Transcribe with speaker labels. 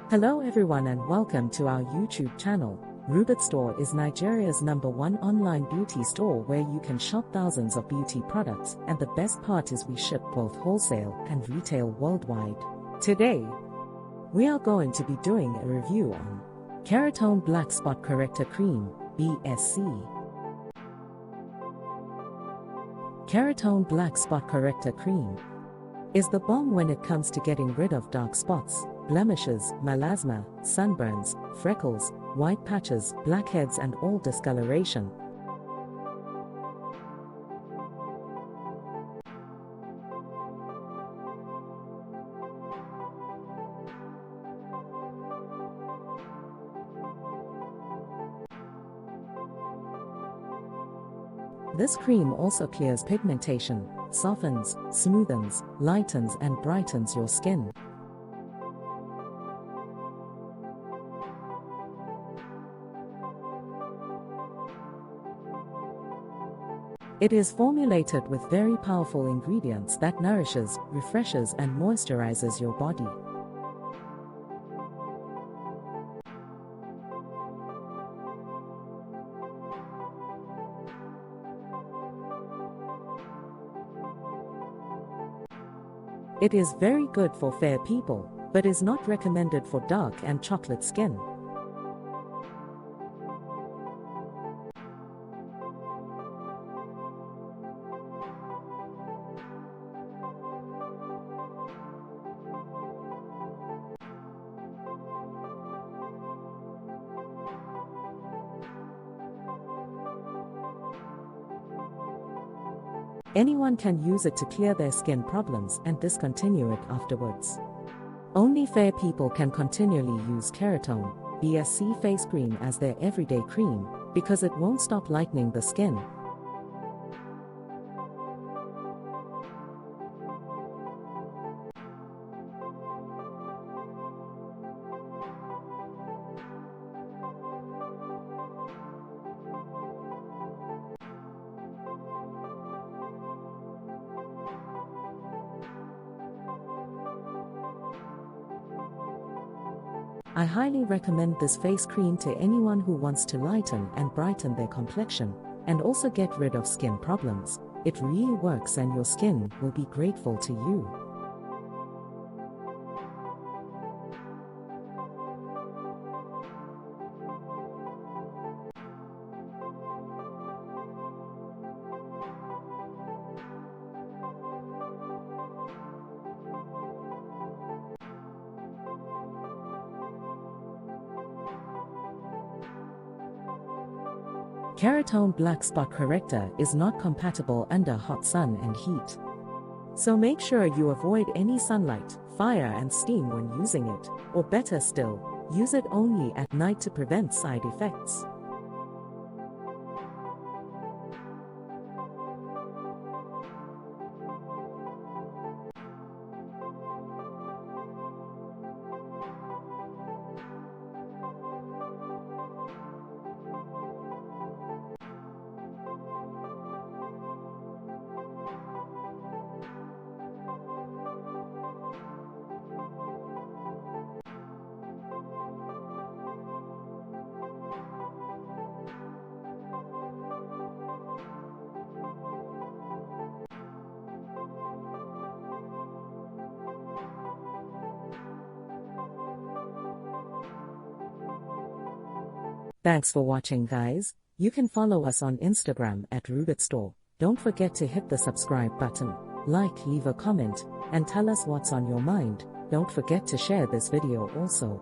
Speaker 1: Hello everyone and welcome to our YouTube channel. Rubitstore is Nigeria's #1 online beauty store where you can shop thousands of beauty products, and the best part is we ship both wholesale and retail worldwide. Today, we are going to be doing a review on Carotone Black Spot Corrector Cream, B.S.S. Carotone Black Spot Corrector Cream is the bomb when it comes to getting rid of dark spots, blemishes, melasma, sunburns, freckles, white patches, blackheads and all discoloration. This cream also clears pigmentation, softens, smoothens, lightens and brightens your skin. It is formulated with very powerful ingredients that nourishes, refreshes and moisturizes your body. It is very good for fair people, but is not recommended for dark and chocolate skin. Anyone can use it to clear their skin problems and discontinue it afterwards. Only fair people can continually use Carotone B.S.S face cream as their everyday cream, because it won't stop lightening the skin. I highly recommend this face cream to anyone who wants to lighten and brighten their complexion, and also get rid of skin problems. It really works and your skin will be grateful to you. Carotone Black Spot Corrector is not compatible under hot sun and heat. So make sure you avoid any sunlight, fire and steam when using it, or better still, use it only at night to prevent side effects. Thanks for watching guys. You can follow us on Instagram at Rubitstore. Don't forget to hit the subscribe button, like, leave a comment, and tell us what's on your mind. Don't forget to share this video also.